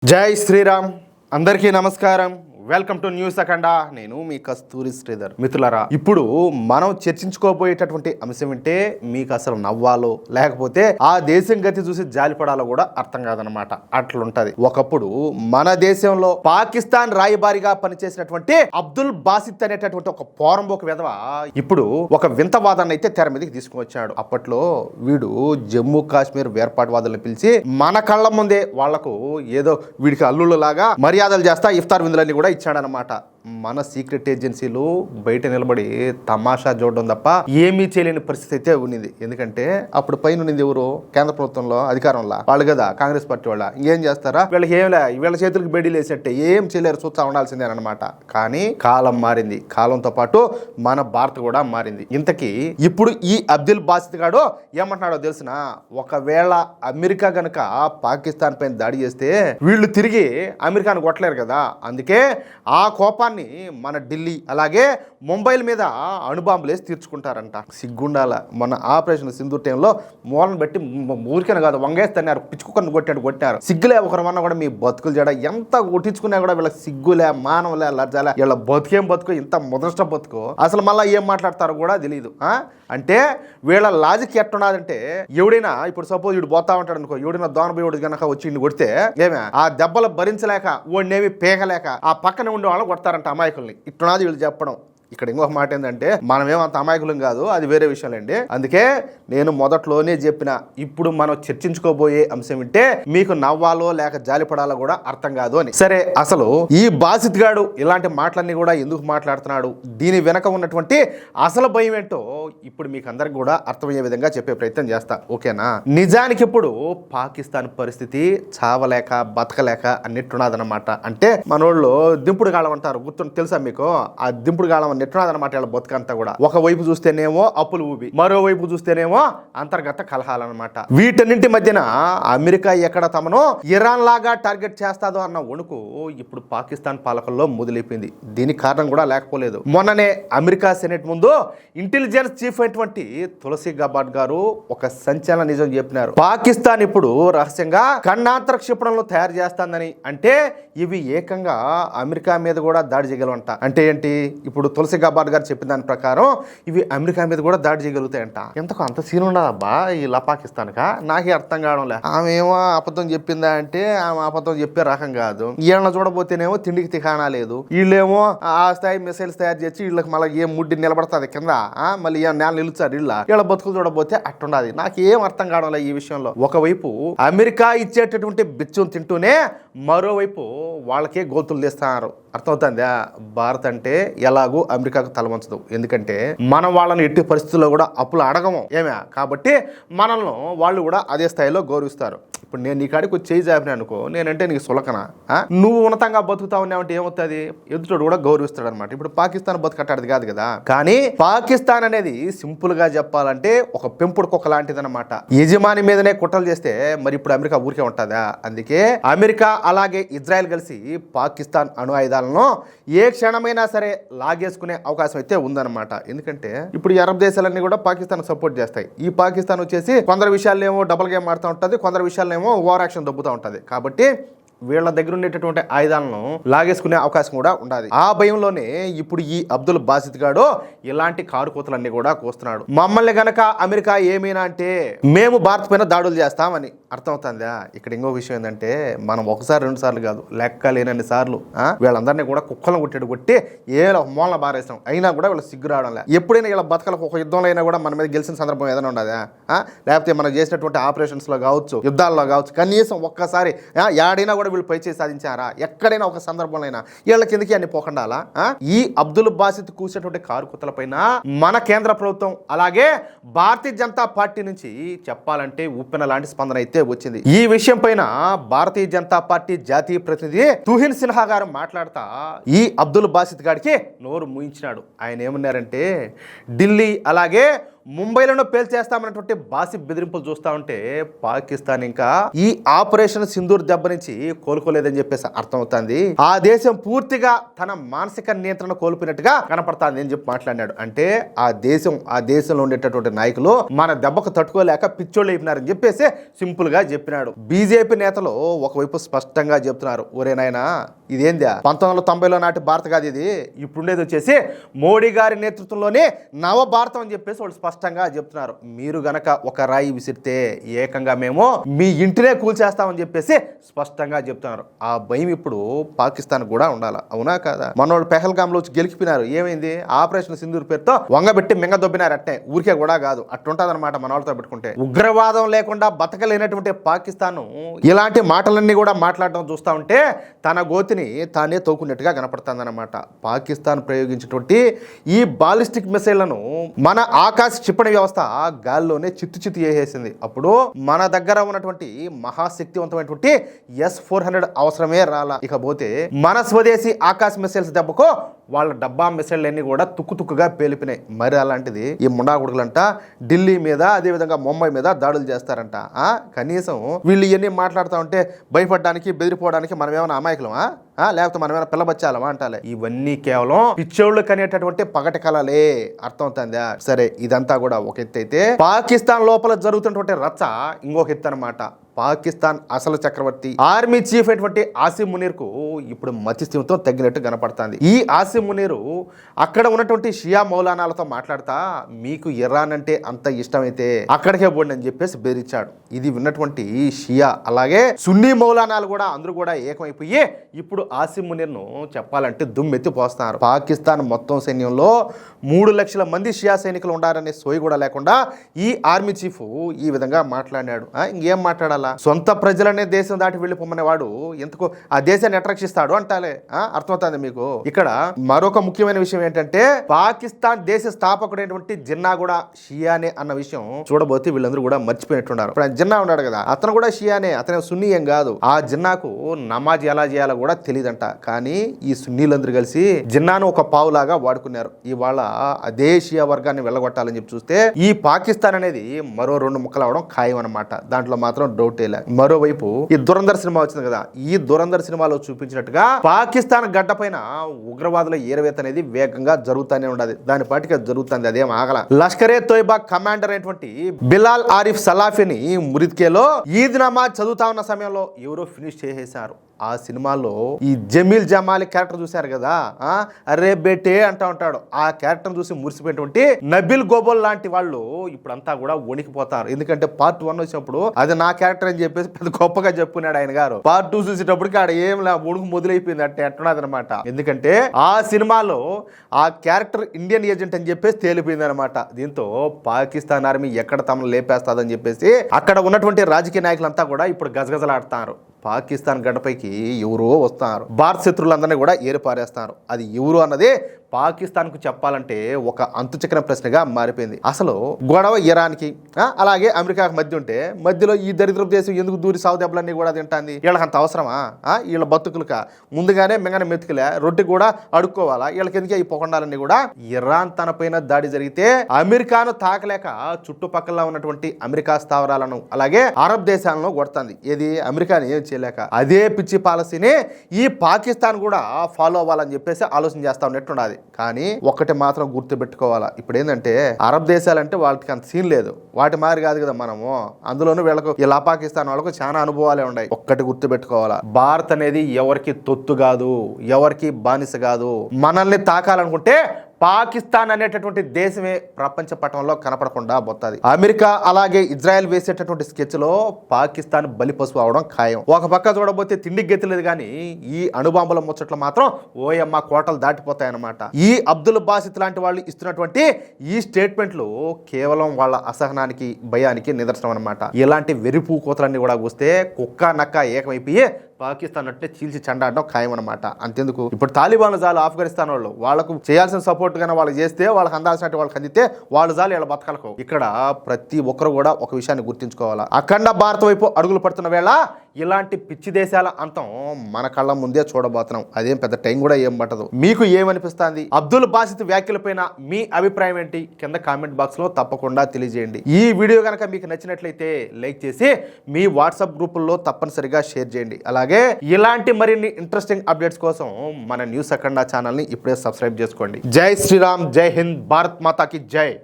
జై శ్రీరామ్. అందరికీ నమస్కారం. వెల్కమ్ టు న్యూస్ అఖండ. నేను మీ కస్తూరి శ్రీధర్. మిత్రులారా, ఇప్పుడు మనం చర్చించుకోబోయేటటువంటి అంశం ఏంటే మీకు అసలు నవ్వాలో లేకపోతే ఆ దేశం గతి చూసి జాలిపడాలో కూడా అర్థం కాదనమాట. అట్లుంటది. ఒకప్పుడు మన దేశంలో పాకిస్తాన్ రాయబారిగా పనిచేసినటువంటి అబ్దుల్ బాసిత్ అనేటటువంటి ఒక పోరంబోకు విధవ ఇప్పుడు ఒక వింత వాదాన్ని అయితే తెర మీదకి తీసుకువచ్చాడు. అప్పట్లో వీడు జమ్మూ కాశ్మీర్ వేర్పాటువాదులను పిలిచి మన కళ్ళ ముందే వాళ్లకు ఏదో వీడికి అల్లుళ్ళు లాగా మర్యాదలు చేస్తా ఇఫ్తార్ విందులన్నీ కూడా ఇచ్చాడనమాట. మన సీక్రెట్ ఏజెన్సీలు బయట నిలబడి తమాషా చూడడం తప్ప ఏమీ చేయలేని పరిస్థితి అయితే ఉన్నింది. ఎందుకంటే అప్పుడు పైన ఉన్నది ఎవరు? కేంద్ర ప్రభుత్వంలో అధికారంలో వాళ్ళు కదా, కాంగ్రెస్ పార్టీ వాళ్ళ. ఇంకేం చేస్తారా? వీళ్ళకి ఏమిలే, వీళ్ళ చేతులకు బెడీలు వేసేట్టే ఏం చేయలేరు, చూస్తా ఉండాల్సిందేనమాట. కానీ కాలం మారింది. కాలంతో పాటు మన భారత్ కూడా మారింది. ఇంతకీ ఇప్పుడు ఈ అబ్దుల్ బాసిత్ గాడు ఏమంటున్నాడో తెలిసిన, ఒకవేళ అమెరికా గనక పాకిస్తాన్ పైన దాడి చేస్తే వీళ్ళు తిరిగి అమెరికాను కొట్టలేరు కదా, అందుకే ఆ కోపాన్ని మన ఢిల్లీ అలాగే ముంబైల మీద అణుబాంబులు వేసి తీర్చుకుంటారంట. సిగ్గుండాల. మన ఆపరేషన్ సింధూర్ టైంలో మూలను బట్టి ఊరికనే కాదు వంగేస్తున్నారు, పిచ్చుకుని కొట్టారు. సిగ్గులే ఒకరమన్నా కూడా మీ బతుకులు జడ ఎంత కొట్టించుకున్నా కూడా వీళ్ళకి సిగ్గులే, మానవులే, లజ్జలే. వీళ్ళ బతుకేం బతుకు, ఇంత ముదృష్ట బతుకు. అసలు మళ్ళీ ఏం మాట్లాడతారో కూడా తెలియదు. అంటే వీళ్ళ లాజిక్ ఎట్టున్నదంటే, ఎవడైనా ఇప్పుడు సపోజ్ వీడు పోతా ఉంటాడు అనుకో, ఎవడైనా దోనబోయేవాడు కనుక వచ్చి ఇంటికి కొడితే ఏమే ఆ దెబ్బలు భరించలేక వాడినేమి పేగలేక ఆ పక్కన ఉండే వాళ్ళు కొడతారంట అమాయకుల్ని. ఇట్టున్నది వీళ్ళు చెప్పడం. ఇక్కడ ఇంకొక మాట ఏంటంటే, మనమేమంత అమాయకులం కాదు, అది వేరే విషయాలండి. అందుకే నేను మొదట్లోనే చెప్పిన, ఇప్పుడు మనం చర్చించుకోబోయే అంశం ఏంటే మీకు నవ్వాలో లేక జాలిపడాలో కూడా అర్థం కాదు అని. సరే, అసలు ఈ బాసిత్ గాడు ఇలాంటి మాటలన్నీ కూడా ఎందుకు మాట్లాడుతున్నాడు, దీని వెనక ఉన్నటువంటి అసలు భయం ఏంటో ఇప్పుడు మీకు అందరికి కూడా అర్థమయ్యే విధంగా చెప్పే ప్రయత్నం చేస్తా, ఓకేనా? నిజానికి ఇప్పుడు పాకిస్తాన్ పరిస్థితి చావలేక బతకలేక అన్నట్టున్నదన్నమాట. అంటే మనోళ్ళు దింపుడు గాలం అంటారు, గుర్తు తెలుసా మీకు? ఆ దింపుడు గాలం నెట్టున్నదన్నమాట. వీళ్ళ బతుకంతా కూడా ఒకవైపు చూస్తేనేమో అప్పులు ఊబి, మరోవైపు చూస్తేనేమో అంతర్గత కలహాలన్నమాట. వీటన్నింటి మధ్యన అమెరికా ఎక్కడ తమను ఇరాన్ లాగా టార్గెట్ చేస్తాదో అన్న వణుకు ఇప్పుడు పాకిస్తాన్ పాలకుల్లో మొదలైపోయింది. దీనికి కారణం కూడా లేకపోలేదు. మొన్ననే అమెరికా సెనెట్ ముందు ఇంటెలిజెన్స్ చీఫ్ అయినటువంటి తులసి గబార్డ్ గారు ఒక సంచలన నిజం చెప్పినారు. పాకిస్తాన్ ఇప్పుడు రహస్యంగా ఖండాంతర క్షిపణులను తయారు చేస్తుందని. అంటే ఇవి ఏకంగా అమెరికా మీద కూడా దాడి చేయగలవంట. అంటే ఏంటి? ఇప్పుడు తులసి గబార్డ్ గారు చెప్పిన దాని ప్రకారం ఇవి అమెరికా మీద కూడా దాడి చేయగలుగుతాయంట. ఎంతకు అంత సీన్ ఉండదబ్బా ఇలా పాకిస్తాన్కా? నాకే అర్థం కావడం లే. ఆమె ఏమో అబద్ధం చెప్పిందా అంటే ఆమె అబద్ధం చెప్పే రకం కాదు. వీళ్ళని చూడబోతేనేమో తిండికి తికానా లేదు. వీళ్ళేమో ఆ స్థాయి మిసైల్స్ తయారు చేసి వీళ్ళకి మళ్ళీ ఏం ముడ్డి నిలబడుతుంది కింద, మళ్ళీ ఏం నేల నిలుచారు వీళ్ళ బతుకులు చూడబోతే అట్టుండదు. నాకేం అర్థం కావడం లే ఈ విషయంలో. ఒకవైపు అమెరికా ఇచ్చేటటువంటి బిచ్చం తింటూనే మరోవైపు వాళ్ళకే గోతులు తీస్తున్నారు. అర్థమవుతుందా? భారత్ అంటే ఎలాగూ అమెరికాకు తలవంచదు. ఎందుకంటే మనం వాళ్ళని ఎట్టి పరిస్థితుల్లో కూడా అప్పులు అడగము ఏమే, కాబట్టి మనల్ని వాళ్ళు కూడా అదే స్థాయిలో గౌరవిస్తారు. ఇప్పుడు నేను నీ కాడికి వచ్చి చేయి జాపినా అనుకో, నేనంటే నీకు సులకనా? నువ్వు ఉన్నతంగా బతుకుతా ఉన్నావంటే ఏమవుతుంది? ఎదుటోడు కూడా గౌరవిస్తాడు అనమాట. ఇప్పుడు పాకిస్తాన్ బతుకట్టాడు కాదు కదా. కానీ పాకిస్తాన్ అనేది సింపుల్ గా చెప్పాలంటే ఒక పెంపుడు కుక్క లాంటిది అనమాట. యజమాని మీదనే కుట్రలు చేస్తే మరి ఇప్పుడు అమెరికా ఊరికే ఉంటుందా? అందుకే అమెరికా అలాగే ఇజ్రాయెల్ కలిసి పాకిస్తాన్ అణు ఆయుధాలను ఏ క్షణమైనా సరే లాగేసుకునే అవకాశం అయితే ఉందన్నమాట. ఎందుకంటే ఇప్పుడు ఈ అరబ్ దేశాలన్నీ కూడా పాకిస్తాన్ సపోర్ట్ చేస్తాయి. ఈ పాకిస్తాన్ వచ్చేసి కొందరు విషయాల్లో ఏమో డబుల్ గేమ్ ఆడుతూ ఉంటుంది, కొందరు విషయాల్లో ఏమో ఓవర్ యాక్షన్ దొబ్బుతూ ఉంటుంది. కాబట్టి వీళ్ళ దగ్గర ఉండేటటువంటి ఆయుధాలను లాగేసుకునే అవకాశం కూడా ఉండాలి. ఆ భయంలోనే ఇప్పుడు ఈ అబ్దుల్ బాసిత్ గాడు ఇలాంటి కారు కూతలన్నీ కూడా కోస్తున్నాడు. మమ్మల్ని గనక అమెరికా ఏమైనా అంటే మేము భారత్ పైన దాడులు చేస్తామని. అర్థమవుతుందా? ఇక్కడ ఇంకో విషయం ఏంటంటే, మనం ఒకసారి రెండు సార్లు కాదు, లెక్క లేనన్ని సార్లు వీళ్ళందరినీ కూడా కుక్కలను కొట్టి ఏ మూలన బారేస్తాం. అయినా కూడా వీళ్ళు సిగ్గు రావడం లే. ఎప్పుడైనా వీళ్ళ బతకలకు ఒక యుద్ధంలో అయినా కూడా మన మీద గెలిచిన సందర్భం ఏదైనా ఉండదా? లేకపోతే మనం చేసినటువంటి ఆపరేషన్స్ లో కావచ్చు, యుద్ధాల్లో కావచ్చు, కనీసం ఒక్కసారి ఏడైనా కూడా వీళ్ళు పై చేసి సాధించారా? ఎక్కడైనా ఒక సందర్భంలో వీళ్ళ కిందకి అన్ని పోకండాలా? ఈ అబ్దుల్ బాసిత్ కూసేటువంటి కారు కుత్తల పైన మన కేంద్ర ప్రభుత్వం అలాగే భారతీయ జనతా పార్టీ నుంచి చెప్పాలంటే ఉప్పెన లాంటి స్పందన అయితే వచ్చింది. ఈ విషయం పైన భారతీయ జనతా పార్టీ జాతీయ ప్రతినిధి తుహిన్ సిన్హా గారు మాట్లాడుతా ఈ అబ్దుల్ బాసిత్ గారికి నోరు మూయించినాడు. ఆయన ఏమన్నారంటే, ఢిల్లీ అలాగే ముంబైలోనూ పేల్చేస్తామన్నటువంటి బాసి బెదిరింపులు చూస్తా ఉంటే పాకిస్తాన్ ఇంకా ఈ ఆపరేషన్ సింధూర్ దెబ్బ నుంచి కోలుకోలేదని చెప్పేసి అర్థమవుతుంది. ఆ దేశం పూర్తిగా తన మానసిక నియంత్రణ కోల్పోయినట్టుగా కనపడుతుంది అని చెప్పి మాట్లాడినాడు. అంటే ఆ దేశంలో ఉండేటటువంటి నాయకులు మన దెబ్బకు తట్టుకోలేక పిచ్చోళ్ళు అయిపోయినారని చెప్పేసి సింపుల్ గా చెప్పినాడు. బీజేపీ నేతలు ఒకవైపు స్పష్టంగా చెప్తున్నారు, ఒరే నాయనా ఇదేందా 1990లో నాటి భారత్ కాదు ఇది, ఇప్పుడుండేది వచ్చేసి మోడీ గారి నేతృత్వంలోనే నవ భారతం అని చెప్పేసి వాళ్ళు స్పష్టంగా చెప్తున్నారు. మీరు గనక ఒక రాయి విసిరితే ఏకంగా మేము మీ ఇంటినే కూల్చేస్తామని చెప్పేసి స్పష్టంగా చెప్తున్నారు. ఆ భయం ఇప్పుడు పాకిస్తాన్ కూడా ఉండాలా, అవునా కాదా? మనోళ్ళు పెహల్గామ్ లో గెలికిపోయినారు, ఏమైంది? ఆపరేషన్ సింధూర్ పేరుతో వంగబెట్టి మింగదొబ్బినారు. అట్టే ఊరికే కూడా కాదు, అట్టుంటది అనమాట మన వాళ్ళతో పెట్టుకుంటే. ఉగ్రవాదం లేకుండా బతకలేనటువంటి పాకిస్తాన్ ఇలాంటి మాటలన్నీ కూడా మాట్లాడడం చూస్తా ఉంటే తన గోతిని తానే తోకున్నట్టుగా కనపడుతుంది అనమాట. పాకిస్తాన్ ప్రయోగించినటువంటి ఈ బాలిస్టిక్ మిసైళ్లను మన ఆకాశ క్షిపణి వ్యవస్థ గాల్లోనే చిత్తు చేసేసింది. అప్పుడు మన దగ్గర ఉన్నటువంటి మహాశక్తివంతమైనటువంటి S-400 అవసరమే రాలా. ఇకపోతే మన స్వదేశీ ఆకాశ మిసైల్స్ దెబ్బకు వాళ్ళ డబ్బా మిసైళ్ళన్నీ కూడా తుక్కుగా పేలిపినాయి. మరి అలాంటిది ఈ ముండాగుడుగులంట ఢిల్లీ మీద అదేవిధంగా ముంబై మీద దాడులు చేస్తారంట. కనీసం వీళ్ళు ఇవన్నీ మాట్లాడుతూ ఉంటే భయపడడానికి బెదిరిపోవడానికి మనం ఏమైనా అమాయకులమా, లేకపోతే మనమేమైనా పిల్లబచ్చాలమా అంటాలే. ఇవన్నీ కేవలం పిచ్చోళ్ళు కనేటటువంటి పగటి కళలే. అర్థమవుతుందా? సరే, ఇదంతా కూడా ఒక ఎత్తు అయితే పాకిస్తాన్ లోపల జరుగుతున్నటువంటి రచ్చ ఇంకొక ఎత్తు అనమాట. పాకిస్తాన్ అసలు చక్రవర్తి ఆర్మీ చీఫ్ అయినటువంటి ఆసిమ్ మునీర్ కు ఇప్పుడు మతిస్థిమితం తగ్గినట్టు కనపడుతుంది. ఈ ఆసిమ్ మునీరు అక్కడ ఉన్నటువంటి షియా మౌలానాలతో మాట్లాడతా, మీకు ఇరాన్ అంటే అంత ఇష్టమైతే అక్కడికే పోండి అని చెప్పేసి బెదిరించాడు. ఇది విన్నటువంటి షియా అలాగే సున్నీ మౌలానాలు కూడా అందరూ కూడా ఏకమైపోయి ఇప్పుడు ఆసిమ్ మునీర్ ను చెప్పాలంటే దుమ్మెత్తి పోస్తున్నారు. పాకిస్తాన్ మొత్తం సైన్యంలో 3 లక్షల మంది షియా సైనికులు ఉండారనే సోయి కూడా లేకుండా ఈ ఆర్మీ చీఫ్ ఈ విధంగా మాట్లాడాడు. ఇంకేం మాట్లాడాలా? సొంత ప్రజలనే దేశం దాటి వెళ్ళిపోమనే వాడు ఎందుకు ఆ దేశాన్ని అట్రక్షిస్తాడు అంటాలే. అర్థమవుతుంది మీకు. ఇక్కడ మరొక ముఖ్యమైన విషయం ఏంటంటే పాకిస్తాన్ దేశ స్థాపకుడైనటువంటి జిన్నా కూడా షియానే అన్న విషయం చూడబోతే వీళ్ళందరూ కూడా మర్చిపోయినట్టున్నారు. ఇప్పుడు జిన్నా ఉన్నాడు కదా, అతను కూడా షియానే, అతను సున్నీ ఏం కాదు. ఆ జిన్నాకు నమాజ్ ఎలా చేయాలో కూడా తెలియదంట. కానీ ఈ సున్నీలందరూ కలిసి జిన్నాను ఒక పావులాగా వాడుకున్నారు. ఇవాళ అదే షియా వర్గాన్ని వెళ్ళగొట్టాలని చెప్పి చూస్తే ఈ పాకిస్తాన్ అనేది మరో 2 ముక్కలు అవడం ఖాయం అనమాట. దాంట్లో మాత్రం డౌట్. మరోవైపు ఈ దురంధర్ సినిమా వచ్చింది కదా, ఈ దురంధర్ సినిమాలో చూపించినట్టుగా పాకిస్తాన్ గడ్డ పైన ఉగ్రవాదుల ఏరవేత అనేది వేగంగా జరుగుతూనే ఉండదు. దాని పాటిగా జరుగుతుంది, అదేం ఆగల. లష్కరే తోయిబా కమాండర్ అయినటువంటి బిలాల్ ఆరిఫ్ సలాఫీని మురిద్కేలో ఈద్ నమాజ్ చదువుతా ఉన్న సమయంలో ఎవరో ఫినిష్ చేసేశారు. ఆ సినిమాలో ఈ జమీల్ జమాలి క్యారెక్టర్ చూశారు కదా, అరే బేటే అంటా ఉంటాడు. ఆ క్యారెక్టర్ చూసి మురిసిపోయినటువంటి నబిల్ గోబల్ లాంటి వాళ్ళు ఇప్పుడంతా కూడా వణికిపోతారు. ఎందుకంటే పార్ట్ 1 వచ్చినప్పుడు అది నా క్యారెక్టర్ అని చెప్పేసి పెద్ద గొప్పగా చెప్పుకున్నాడు ఆయన గారు. పార్ట్ 2 చూసేటప్పటికి ఆడ ఏం ఉడుకు మొదలైపోయింది అంటే ఎట్టున్నది అనమాట. ఎందుకంటే ఆ సినిమాలో ఆ క్యారెక్టర్ ఇండియన్ ఏజెంట్ అని చెప్పేసి తేలిపోయింది అనమాట. దీంతో పాకిస్తాన్ ఆర్మీ ఎక్కడ తమను లేపేస్తాదని చెప్పేసి అక్కడ ఉన్నటువంటి రాజకీయ నాయకులంతా కూడా ఇప్పుడు గజగజలాడుతున్నారు. పాకిస్తాన్ గడ్డపైకి ఎవరో వస్తున్నారు, భారత శత్రువులందరినీ కూడా ఏరిపారేస్తున్నారు. అది ఎవరు అన్నదే పాకిస్తాన్కు చెప్పాలంటే ఒక అంతుచిక్కన ప్రశ్నగా మారిపోయింది. అసలు గొడవ ఇరాన్కి అలాగే అమెరికాకి మధ్య ఉంటే మధ్యలో ఈ దరిద్రపు దేశం ఎందుకు దూరి సాగు దెబ్బలన్నీ కూడా తింటాంది? వీళ్ళకి అంత అవసరమా? వీళ్ళ బతుకులుక ముందుగానే మింగన మెతుకులే రొట్టె కూడా అడుక్కోవాలా? వీళ్ళకి ఎందుకే ఈ పొగండాలన్నీ కూడా? ఇరాన్ తన పైన దాడి జరిగితే అమెరికాను తాకలేక చుట్టుపక్కల ఉన్నటువంటి అమెరికా స్థావరాలను అలాగే అరబ్ దేశాలను కొడుతుంది. ఏది అమెరికాని ఏం చేయలేక. అదే పిచ్చి పాలసీని ఈ పాకిస్తాన్ కూడా ఫాలో అవ్వాలని చెప్పేసి ఆలోచన చేస్తా ఉన్నట్టున్నది. కానీ ఒక్కటి మాత్రం గుర్తు పెట్టుకోవాలా, ఇప్పుడు ఏంటంటే అరబ్ దేశాలంటే వాళ్ళకి అంత సీన్ లేదు, వాటి మారి కాదు కదా మనము. అందులోనూ వీళ్ళకు ఇలా పాకిస్తాన్ వాళ్ళకు చాలా అనుభవాలే ఉన్నాయి. ఒక్కటి గుర్తు పెట్టుకోవాలా, భారత్ అనేది ఎవరికి తొత్తు కాదు, ఎవరికి బానిస కాదు. మనల్ని తాకాలనుకుంటే పాకిస్తాన్ అనేటటువంటి దేశమే ప్రపంచ పటంలో కనపడకుండా పోతుంది. అమెరికా అలాగే ఇజ్రాయెల్ వేసేటటువంటి స్కెచ్ లో పాకిస్తాన్ బలిపశువు అవడం ఖాయం. ఒక పక్క చూడబోతే తిండికి గెత్తలేదు కానీ ఈ అణుబాంబుల ముచ్చట్లు మాత్రం ఓయమ్మ కోటలు దాటిపోతాయన్నమాట. ఈ అబ్దుల్ బాసిత్ లాంటి వాళ్ళు ఇస్తున్నటువంటి ఈ స్టేట్మెంట్లు కేవలం వాళ్ళ అసహనానికి భయానికి నిదర్శనం అనమాట. ఇలాంటి వెరిపు కోతలన్నీ కూడా వస్తే కుక్క నక్క ఏకమైపోయి పాకిస్తాన్ అంటే చీల్చి చెండాడడం ఖాయం అనమాట. అంతెందుకు ఇప్పుడు తాలిబాన్లు చాలు ఆఫ్ఘనిస్తాన్ వాళ్ళు, వాళ్ళకు చేయాల్సిన సపోర్ట్ గానే వాళ్ళు చేస్తే వాళ్ళకి అందాల్సినట్టు వాళ్ళకి అందితే వాళ్ళు చాలు వీళ్ళ బతకలకు. ఇక్కడ ప్రతి ఒక్కరు కూడా ఒక విషయాన్ని గుర్తించుకోవాలా, అఖండ భారత వైపు అడుగులు పడుతున్న వేళ ఇలాంటి పిచ్చి దేశాల అంతం మన కళ్ళ ముందే చూడబోతున్నాం. అదేం పెద్ద టైం కూడా ఏం పట్టదు. మీకు ఏమనిపిస్తుంది? అబ్దుల్ బాసిత్ వ్యాఖ్యలపైన మీ అభిప్రాయం ఏంటి? కింద కామెంట్ బాక్స్ లో తప్పకుండా తెలియజేయండి. ఈ వీడియో కనుక మీకు నచ్చినట్లయితే లైక్ చేసి మీ వాట్సాప్ గ్రూపుల్లో తప్పనిసరిగా షేర్ చేయండి. అలాగే ఇలాంటి మరిన్ని ఇంట్రెస్టింగ్ అప్డేట్స్ కోసం మన న్యూస్ అఖండ ఛానల్ని ఇప్పుడే సబ్స్క్రైబ్ చేసుకోండి. జై శ్రీరామ్, జై హింద్, భారత్ మాతాకి జై.